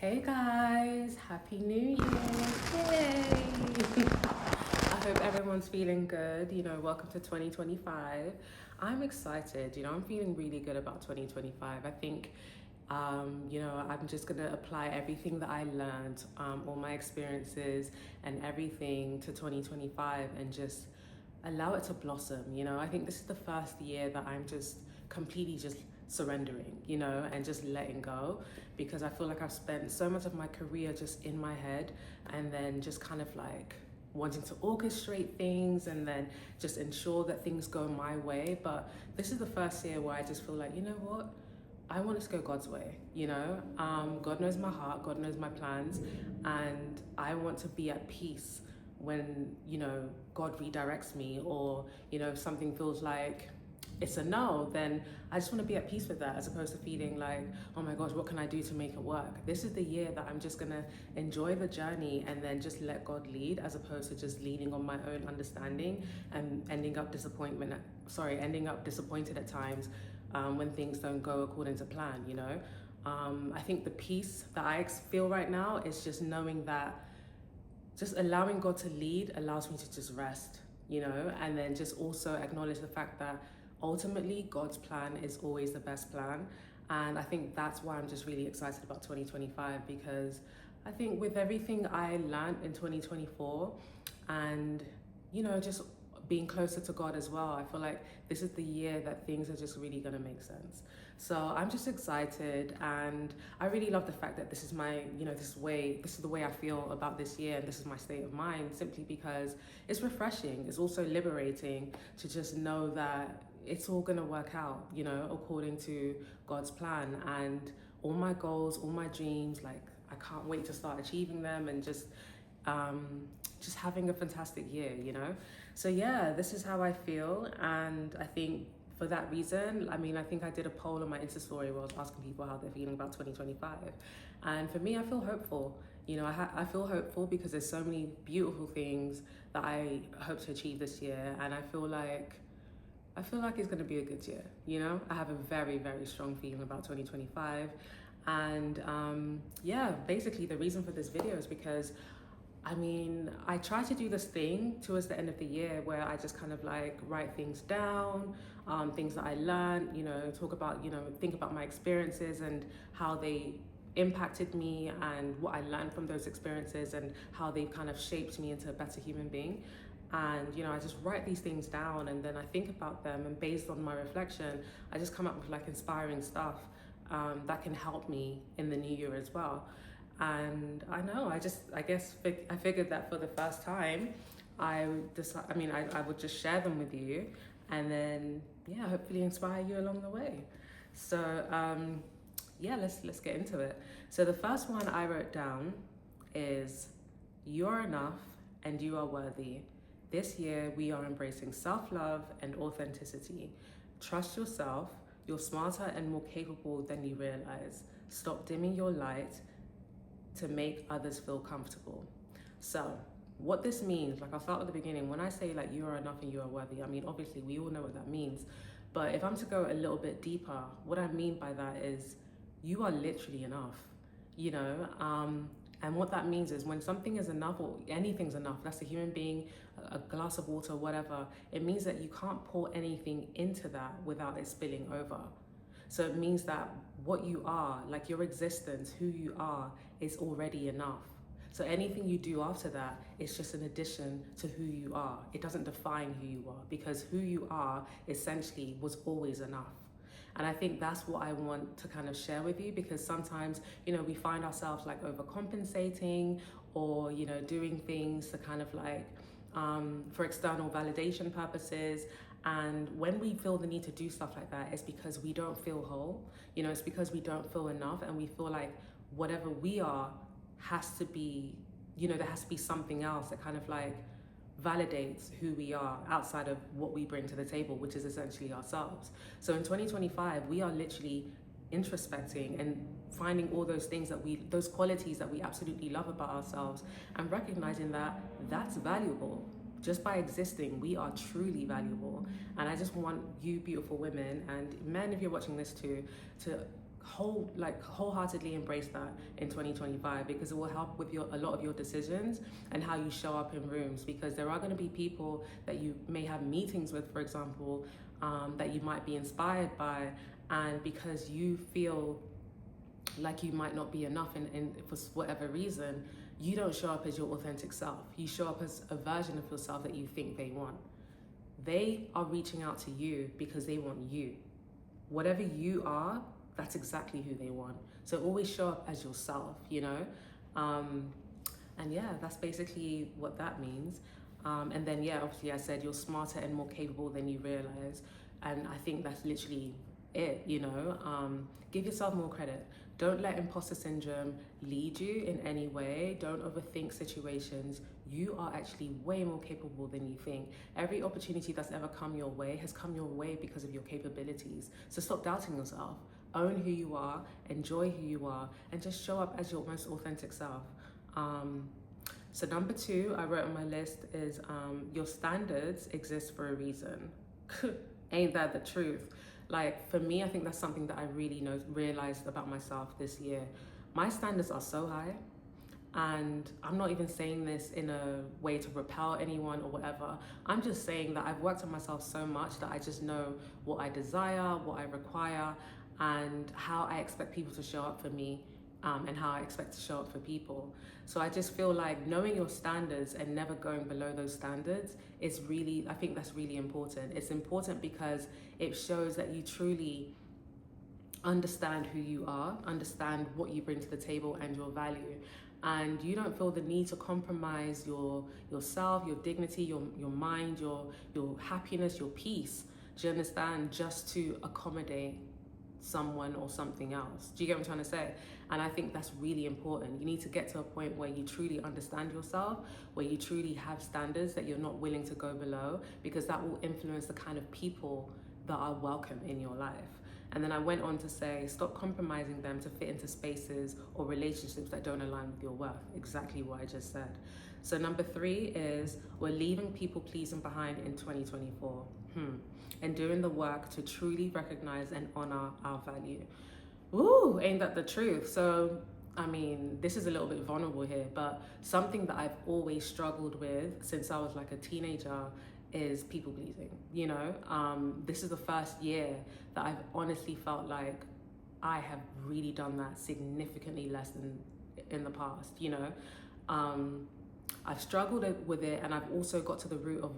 Hey guys, Happy New Year! Yay! I hope everyone's feeling good. Welcome to 2025. I'm excited. I'm feeling really good about 2025. I think, I'm just going to apply everything that I learned, all my experiences and everything to 2025 and just allow it to blossom. I think this is the first year that I'm just completely just surrendering, and just letting go, because I feel like I've spent so much of my career just in my head and then just kind of like wanting to orchestrate things and then just ensure that things go my way. But this is the first year where I just feel like, you know what? I want it to go God's way, God knows my heart, God knows my plans, and I want to be at peace when, God redirects me, or, if something feels like it's a no, then I just want to be at peace with that, as opposed to feeling like, oh my gosh, what can I do to make it work? This is the year that I'm just going to enjoy the journey and then just let God lead, as opposed to just leaning on my own understanding and ending up disappointed at times when things don't go according to plan, I think the peace that I feel right now is just knowing that just allowing God to lead allows me to just rest, and then just also acknowledge the fact that ultimately God's plan is always the best plan. And I think that's why I'm just really excited about 2025, because I think with everything I learned in 2024 and, just being closer to God as well, I feel like this is the year that things are just really going to make sense. So I'm just excited, and I really love the fact that this is my, this is the way I feel about this year, and this is my state of mind, simply because it's refreshing. It's also liberating to just know that it's all going to work out, according to God's plan, and all my goals, all my dreams, like I can't wait to start achieving them and just having a fantastic year, So yeah, this is how I feel. And I think for that reason, I think I did a poll on my Insta story where I was asking people how they're feeling about 2025. And for me, I feel hopeful. I feel hopeful because there's so many beautiful things that I hope to achieve this year. And I feel like it's going to be a good year. I have a very, very strong feeling about 2025. And basically the reason for this video is because I try to do this thing towards the end of the year where I just kind of like write things down, things that I learned, talk about, think about my experiences and how they impacted me and what I learned from those experiences and how they've kind of shaped me into a better human being. And, I just write these things down and then I think about them, and based on my reflection, I just come up with like inspiring stuff that can help me in the new year as well. And I know, I figured that for the first time, I would just share them with you and then, hopefully inspire you along the way. So, let's get into it. So the first one I wrote down is, you're enough and you are worthy. This year, we are embracing self-love and authenticity. Trust yourself. You're smarter and more capable than you realize. Stop dimming your light to make others feel comfortable. So what this means, like I'll start at the beginning. When I say like you are enough and you are worthy, obviously we all know what that means. But if I'm to go a little bit deeper, what I mean by that is you are literally enough, and what that means is when something is enough or anything's enough, that's a human being, a glass of water, whatever, it means that you can't pour anything into that without it spilling over. So it means that what you are, like your existence, who you are, is already enough. So anything you do after that is just an addition to who you are. It doesn't define who you are, because who you are essentially was always enough. And I think that's what I want to kind of share with you, because sometimes, we find ourselves like overcompensating or, doing things to kind of like, for external validation purposes. And when we feel the need to do stuff like that, it's because we don't feel whole. It's because we don't feel enough, and we feel like whatever we are has to be, there has to be something else that kind of like validates who we are outside of what we bring to the table, which is essentially ourselves. So in 2025, we are literally introspecting and finding all those things those qualities that we absolutely love about ourselves, and recognizing that that's valuable. Just by existing, we are truly valuable. And I just want you beautiful women, and men if you're watching this too, to wholeheartedly embrace that in 2025, because it will help with a lot of your decisions and how you show up in rooms, because there are going to be people that you may have meetings with, for example, that you might be inspired by, and because you feel like you might not be enough in for whatever reason, you don't show up as your authentic self. You show up as a version of yourself that you think they want. They are reaching out to you because they want you. Whatever you are, that's exactly who they want. So always show up as yourself, you know? And yeah, that's basically what that means. And then, yeah, obviously I said you're smarter and more capable than you realize. And I think that's literally it, you know? Give yourself more credit. Don't let imposter syndrome lead you in any way. Don't overthink situations. You are actually way more capable than you think. Every opportunity that's ever come your way has come your way because of your capabilities. So stop doubting yourself. Own who you are, enjoy who you are, and just show up as your most authentic self. So number 2 I wrote on my list is your standards exist for a reason. Ain't that the truth? Like, for me, I think that's something that I really realized about myself this year. My standards are so high, and I'm not even saying this in a way to repel anyone or whatever. I'm just saying that I've worked on myself so much that I just know what I desire, what I require, and how I expect people to show up for me, and how I expect to show up for people. So I just feel like knowing your standards and never going below those standards is really, I think that's really important. It's important because it shows that you truly understand who you are, understand what you bring to the table and your value. And you don't feel the need to compromise yourself, your dignity, your mind, your happiness, your peace, do you understand, just to accommodate someone or something else. Do you get what I'm trying to say? And I think that's really important. You need to get to a point where you truly understand yourself, where you truly have standards that you're not willing to go below, because that will influence the kind of people that are welcome in your life. And then I went on to say, stop compromising them to fit into spaces or relationships that don't align with your worth. Exactly what I just said. So number 3 is we're leaving people pleasing behind in 2024. And doing the work to truly recognize and honor our value. Ooh, ain't that the truth? So, I mean, this is a little bit vulnerable here, but something that I've always struggled with since I was like a teenager is people pleasing, you know? This is the first year that I've honestly felt like I have really done that significantly less than in the past, you know? I've struggled with it, and I've also got to the root of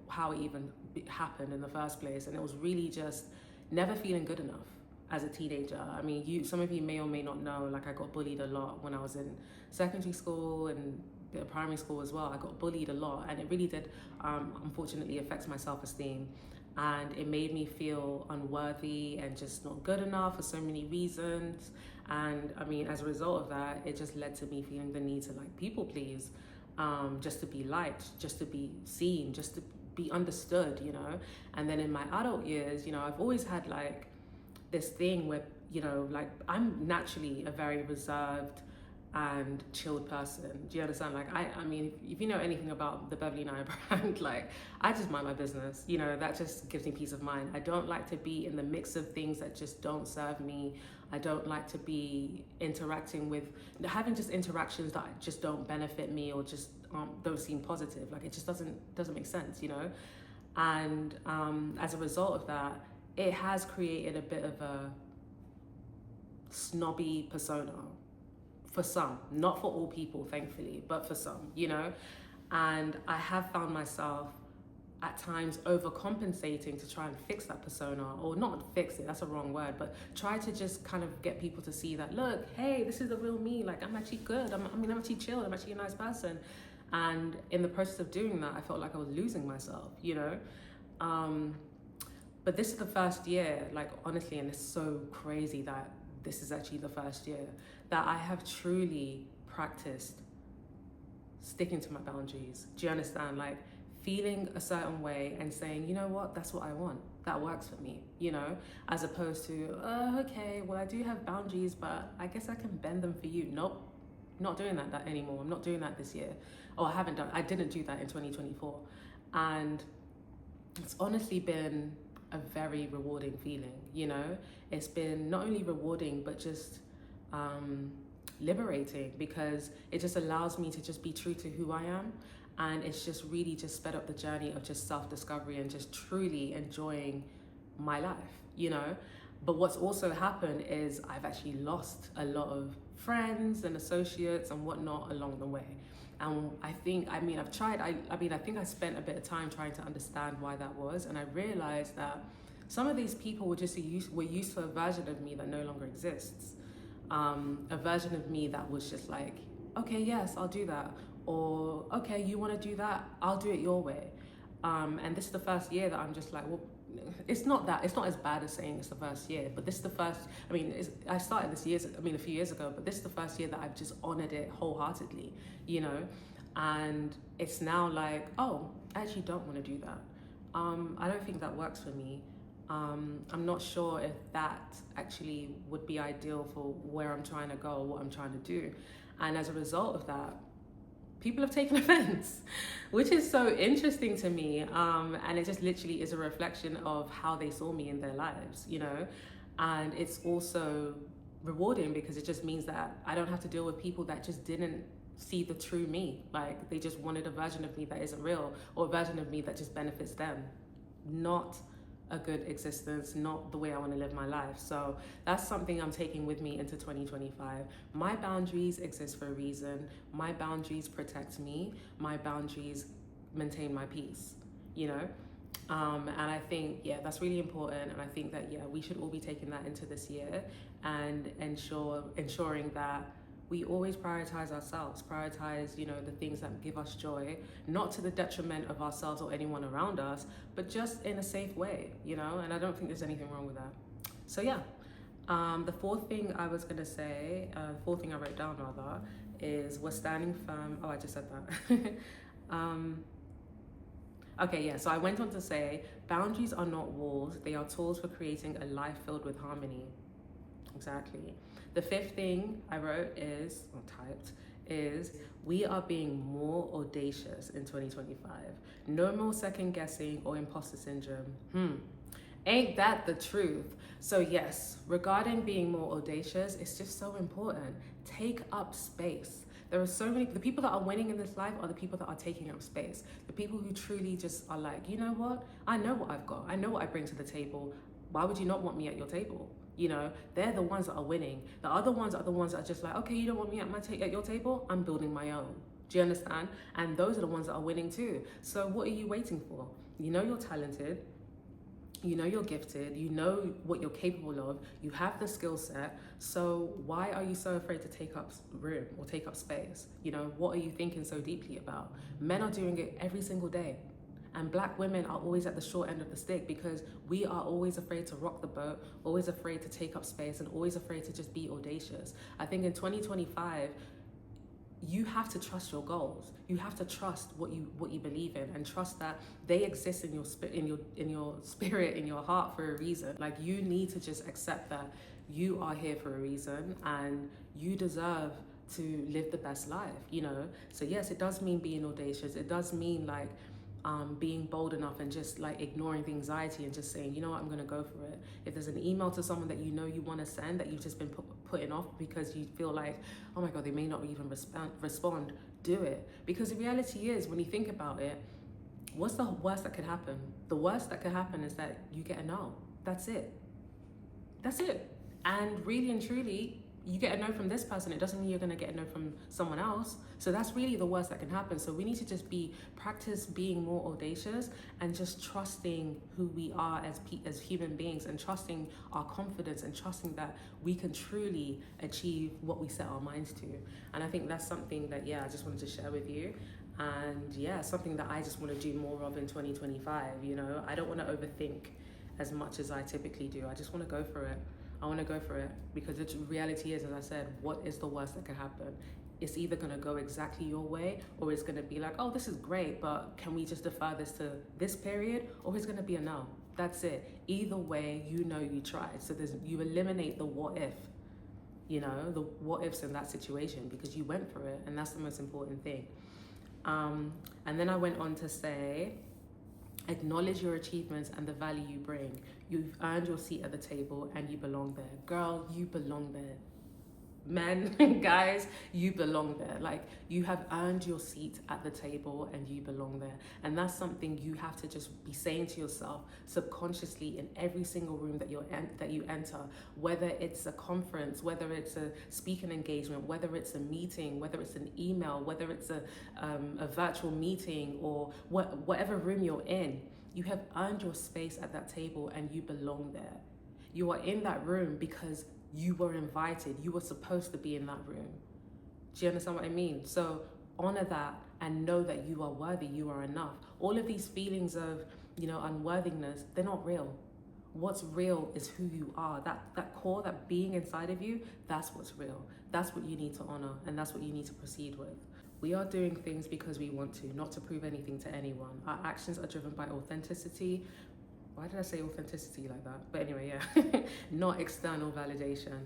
how it even happened in the first place, and it was really just never feeling good enough as a teenager. I mean, some of you may or may not know, like I got bullied a lot when I was in secondary school and primary school as well. I got bullied a lot, and it really did, unfortunately, affect my self-esteem, and it made me feel unworthy and just not good enough for so many reasons. And I mean, as a result of that, it just led to me feeling the need to like people please. Just to be liked, just to be seen, just to be understood, you know? And then in my adult years, you know, I've always had like this thing where, you know, like I'm naturally a very reserved and chilled person. Do you understand? Like, I mean, if you know anything about the Beverly Nye brand, like I just mind my business, you know, that just gives me peace of mind. I don't like to be in the mix of things that just don't serve me. I don't like to be having just interactions that just don't benefit me or just don't seem positive. Like it just doesn't make sense, you know? And as a result of that, it has created a bit of a snobby persona for some, not for all people, thankfully, but for some, you know? And I have found myself at times overcompensating to try and fix that persona, or not fix it, that's a wrong word, but try to just kind of get people to see that, look, hey, this is the real me, like I'm actually good, I'm actually chill, I'm actually a nice person. And in the process of doing that, I felt like I was losing myself, you know? But this is the first year, like honestly, and it's so crazy that this is actually the first year that I have truly practiced sticking to my boundaries. Do you understand? Like feeling a certain way and saying, you know what, that's what I want. That works for me, you know, as opposed to, okay, well, I do have boundaries, but I guess I can bend them for you. Nope, not doing that anymore. I'm not doing that this year. I didn't do that in 2024. And it's honestly been a very rewarding feeling, you know? It's been not only rewarding, but just liberating, because it just allows me to just be true to who I am. And it's just really just sped up the journey of just self-discovery and just truly enjoying my life, you know? But what's also happened is I've actually lost a lot of friends and associates and whatnot along the way. And I think, I mean, I've tried, I think I spent a bit of time trying to understand why that was. And I realized that some of these people were just were used to a version of me that no longer exists. A version of me that was just like, okay, yes, I'll do that. Or, okay, you want to do that? I'll do it your way. And this is the first year that I'm just like, well, it's not as bad as saying it's the first year, but this is the first, I started this a few years ago, but this is the first year that I've just honored it wholeheartedly, you know? And it's now like, oh, I actually don't want to do that. I don't think that works for me. I'm not sure if that actually would be ideal for where I'm trying to go or what I'm trying to do. And as a result of that, people have taken offense, which is so interesting to me. And it just literally is a reflection of how they saw me in their lives, you know? And it's also rewarding because it just means that I don't have to deal with people that just didn't see the true me. Like, they just wanted a version of me that isn't real, or a version of me that just benefits them. Not a good existence, not the way I want to live my life. So that's something I'm taking with me into 2025. My boundaries exist for a reason. My boundaries protect me. My boundaries maintain my peace, you know? And I think, that's really important. And I think that, we should all be taking that into this year and ensuring that we always prioritize ourselves, you know, the things that give us joy, not to the detriment of ourselves or anyone around us, but just in a safe way, you know? And I don't think there's anything wrong with that. So the fourth thing I was gonna say, fourth thing I wrote down rather, is we're standing firm. Oh, I just said that. So I went on to say, boundaries are not walls, they are tools for creating a life filled with harmony. Exactly. The fifth thing I wrote is we are being more audacious in 2025. No more second guessing or imposter syndrome. Ain't that the truth? So yes, regarding being more audacious, it's just so important. Take up space. There are so many, the people that are winning in this life are the people that are taking up space. The people who truly just are like, you know what? I know what I've got. I know what I bring to the table. Why would you not want me at your table? You know, they're the ones that are winning. The other ones are the ones that are just like, okay, you don't want me at your table? I'm building my own. Do you understand? And those are the ones that are winning too. So what are you waiting for? You know you're talented. You know you're gifted. You know what you're capable of. You have the skill set. So why are you so afraid to take up room or take up space? You know, what are you thinking so deeply about? Men are doing it every single day. And Black women are always at the short end of the stick because we are always afraid to rock the boat, always afraid to take up space, and always afraid to just be audacious. I think in 2025, you have to trust your goals. You have to trust what you believe in, and trust that they exist in your spirit, in your heart for a reason. Like, you need to just accept that you are here for a reason, and you deserve to live the best life. You know. So yes, it does mean being audacious. It does mean like being bold enough and just like ignoring the anxiety and just saying, you know what, I'm going to go for it. If there's an email to someone that you know you want to send that you've just been putting off because you feel like, oh my God, they may not even respond, do it. Because the reality is, when you think about it, what's the worst that could happen? The worst that could happen is that you get a no. That's it. And really and truly, you get a no from this person, it doesn't mean you're going to get a no from someone else. So that's really the worst that can happen. So we need to just practice being more audacious and just trusting who we are as human beings, and trusting our confidence, and trusting that we can truly achieve what we set our minds to. And I think that's something that, I just wanted to share with you. And something that I just want to do more of in 2025. You know, I don't want to overthink as much as I typically do. I just want to go for it. I want to go for it because the reality is, as I said, what is the worst that can happen? It's either going to go exactly your way, or it's going to be like, oh, this is great, but can we just defer this to this period? Or it's going to be a no. That's it. Either way, you know you tried. So you eliminate the what if, you know, the what ifs in that situation, because you went for it, and that's the most important thing. And then I went on to say, Acknowledge your achievements and the value you bring. You've earned your seat at the table and you belong there. Girl, you belong there. Men, guys, you belong there. Like, you have earned your seat at the table and you belong there. And that's something you have to just be saying to yourself subconsciously in every single room that you enter, whether it's a conference, whether it's a speaking engagement, whether it's a meeting, whether it's an email, whether it's a virtual meeting, or whatever room you're in. You have earned your space at that table and you belong there. You are in that room because you were invited. You were supposed to be in that room. Do you understand what I mean? So honor that and know that you are worthy, you are enough. All of these feelings of, unworthiness, they're not real. What's real is who you are. That core, that being inside of you, that's what's real. That's what you need to honor, and that's what you need to proceed with. We are doing things because we want to, not to prove anything to anyone. Our actions are driven by authenticity. Why did I say authenticity like that? But anyway, yeah, not external validation.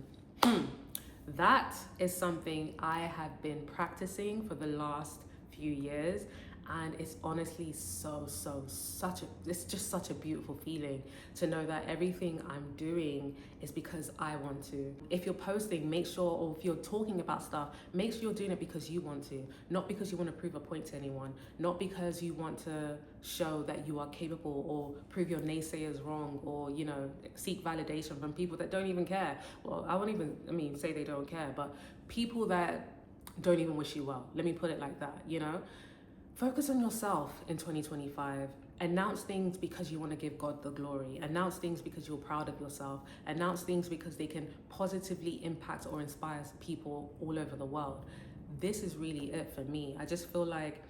That is something I have been practicing for the last few years. And it's honestly it's just such a beautiful feeling to know that everything I'm doing is because I want to. If you're posting, make sure, or if you're talking about stuff, make sure you're doing it because you want to, not because you want to prove a point to anyone, not because you want to show that you are capable or prove your naysayers wrong, or, seek validation from people that don't even care. Well, I won't even, say they don't care, but people that don't even wish you well. Let me put it like that, Focus on yourself in 2025. Announce things because you want to give God the glory. Announce things because you're proud of yourself. Announce things because they can positively impact or inspire people all over the world. This is really it for me. I just feel like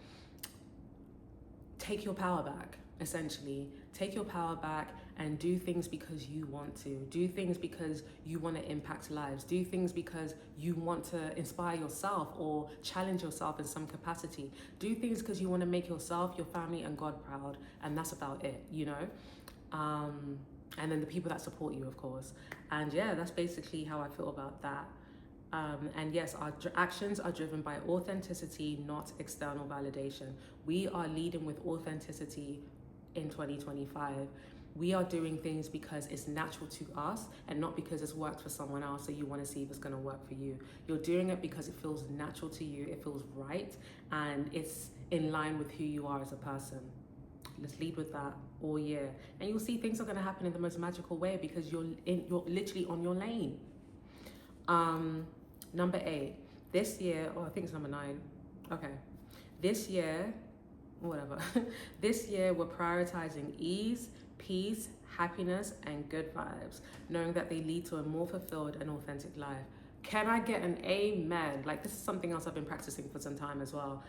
take your power back, essentially. Take your power back and do things because you want to. Do things because you want to impact lives. Do things because you want to inspire yourself or challenge yourself in some capacity. Do things because you want to make yourself, your family, and God proud. And that's about it, and then the people that support you, of course. And yeah, that's basically how I feel about that. And yes, our actions are driven by authenticity, not external validation. We are leading with authenticity in 2025. We are doing things because it's natural to us and not because it's worked for someone else, so you want to see if it's going to work for you. You're doing it because it feels natural to you, it feels right, and it's in line with who you are as a person. Let's lead with that all year. And you'll see things are going to happen in the most magical way because you're literally on your lane. Number 8, this year, I think it's number 9. Okay. This year, whatever. This year, we're prioritizing ease, peace, happiness, and good vibes, knowing that they lead to a more fulfilled and authentic life. Can I get an amen? Like, this is something else I've been practicing for some time as well.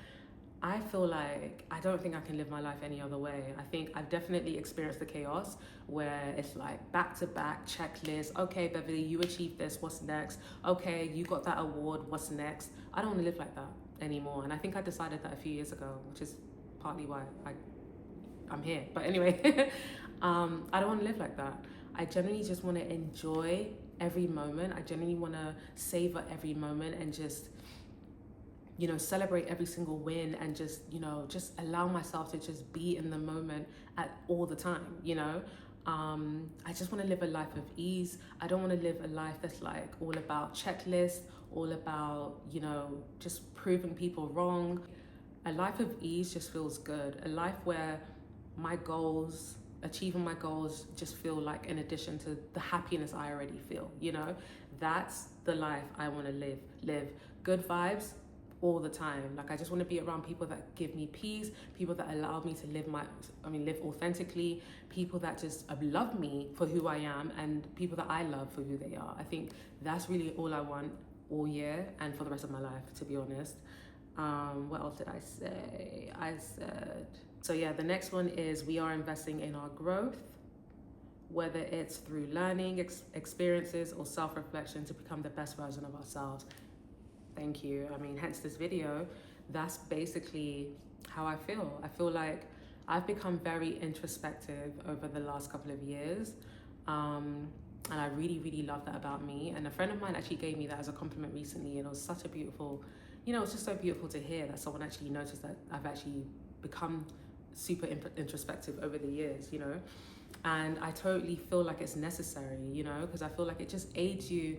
I feel like I don't think I can live my life any other way. I think I've definitely experienced the chaos where it's like back-to-back checklist. Okay, Beverly, you achieved this. What's next? Okay, you got that award. What's next? I don't want to live like that anymore. And I think I decided that a few years ago, which is partly why I'm here. But anyway, I don't want to live like that. I genuinely just want to enjoy every moment. I genuinely want to savor every moment and just celebrate every single win and just allow myself to just be in the moment at all the time, I just want to live a life of ease. I don't want to live a life that's like all about checklists, all about, just proving people wrong. A life of ease just feels good. A life where achieving my goals just feel like an addition to the happiness I already feel, That's the life I want to live. Good vibes all the time. Like, I just want to be around people that give me peace, people that allow me to live authentically, people that just love me for who I am, and people that I love for who they are. I think that's really all I want all year and for the rest of my life, to be honest. What else did I say? So yeah, the next one is we are investing in our growth, whether it's through learning, experiences, or self-reflection to become the best version of ourselves. Thank you. Hence this video. That's basically how I feel. I feel like I've become very introspective over the last couple of years. And I really, really love that about me. And a friend of mine actually gave me that as a compliment recently. And it was such a beautiful, it's just so beautiful to hear that someone actually noticed that I've actually become super introspective over the years, you know. And I totally feel like it's necessary, you know, because I feel like it just aids you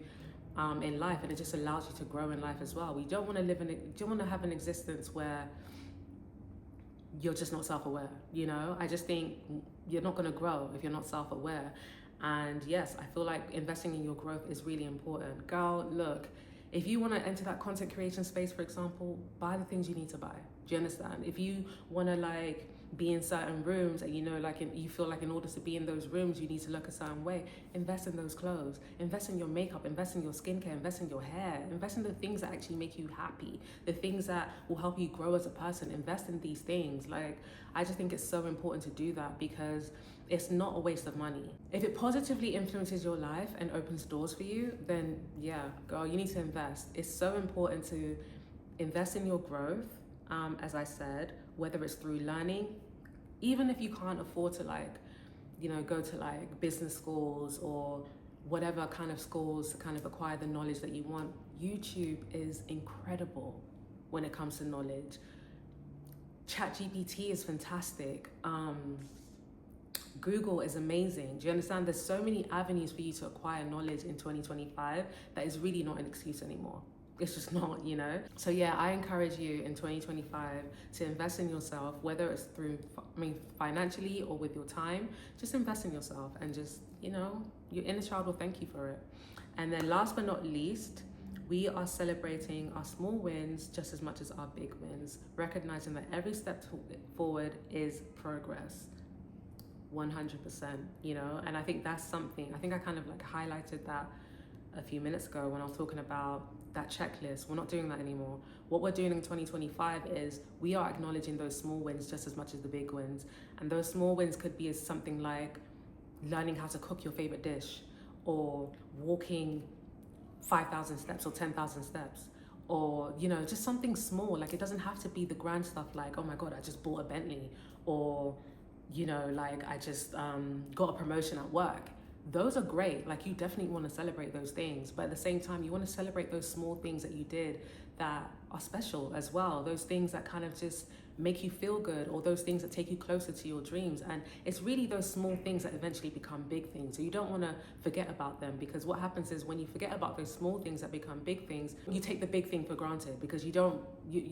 in life, and it just allows you to grow in life as well. We don't want to don't want to have an existence where you're just not self-aware, you know. I just think you're not going to grow if you're not self-aware. And yes, I feel like investing in your growth is really important. Girl, look, if you want to enter that content creation space, for example, buy the things you need to buy. Do you understand? If you want to like be in certain rooms and you know, like you feel like in order to be in those rooms you need to look a certain way, invest in those clothes, invest in your makeup, invest in your skincare, invest in your hair, invest in the things that actually make you happy, the things that will help you grow as a person. Invest in these things. Like, I just think it's so important to do that, because it's not a waste of money. If it positively influences your life and opens doors for you, then yeah, girl, you need to invest. It's so important to invest in your growth, as I said, whether it's through learning, even if you can't afford to like, you know, go to like business schools or whatever kind of schools to kind of acquire the knowledge that you want. YouTube is incredible when it comes to knowledge. ChatGPT is fantastic. Google is amazing. Do you understand? There's so many avenues for you to acquire knowledge in 2025 that is really not an excuse anymore. It's just not, you know? So yeah, I encourage you in 2025 to invest in yourself, whether it's through, financially or with your time. Just invest in yourself, and just, you know, your inner child will thank you for it. And then last but not least, we are celebrating our small wins just as much as our big wins, recognizing that every step forward is progress. 100%, you know. And I think that's something, I think I kind of like highlighted that a few minutes ago when I was talking about that checklist. We're not doing that anymore. What we're doing in 2025 is we are acknowledging those small wins just as much as the big wins. And those small wins could be as something like learning how to cook your favorite dish, or walking 5,000 steps or 10,000 steps, or, you know, just something small. Like, it doesn't have to be the grand stuff like, oh my God, I just bought a Bentley, or, you know, like I just got a promotion at work. Those are great. Like, you definitely want to celebrate those things, but at the same time, you want to celebrate those small things that you did that are special as well. Those things that kind of just make you feel good, or those things that take you closer to your dreams. And it's really those small things that eventually become big things. So you don't want to forget about them, because what happens is when you forget about those small things that become big things, you take the big thing for granted, because you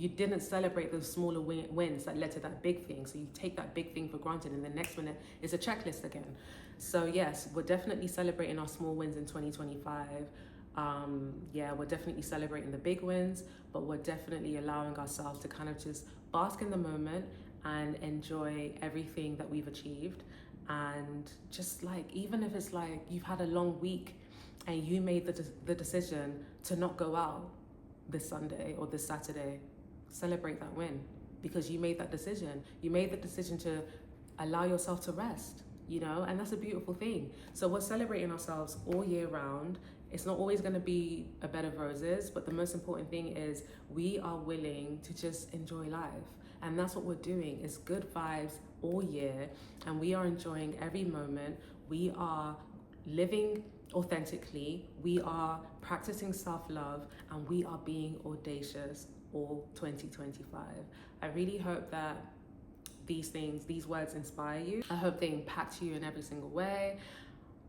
didn't celebrate those smaller wins that led to that big thing. So you take that big thing for granted, and the next minute is a checklist again. So yes, we're definitely celebrating our small wins in 2025. Yeah, we're definitely celebrating the big wins, but we're definitely allowing ourselves to kind of just bask in the moment and enjoy everything that we've achieved. And just like, even if it's like you've had a long week and you made the decision to not go out this Sunday or this Saturday, celebrate that win, because you made that decision. You made the decision to allow yourself to rest, you know, and that's a beautiful thing. So we're celebrating ourselves all year round. It's not always going to be a bed of roses, but the most important thing is we are willing to just enjoy life. And that's what we're doing. It's good vibes all year, and we are enjoying every moment. We are living authentically. We are practicing self-love, and we are being audacious all 2025. I really hope that these words inspire you. I hope they impact you in every single way.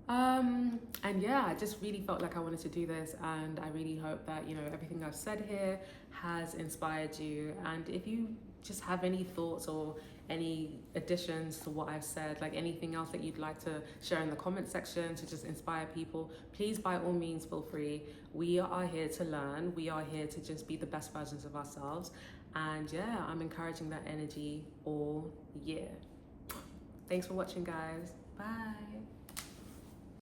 And yeah, I just really felt like I wanted to do this, and I really hope that, you know, everything I've said here has inspired you. And if you just have any thoughts or any additions to what I've said, like anything else that you'd like to share in the comment section to just inspire people, please by all means feel free. We are here to learn. We are here to just be the best versions of ourselves. And yeah, I'm encouraging that energy all year. Thanks for watching, guys. Bye.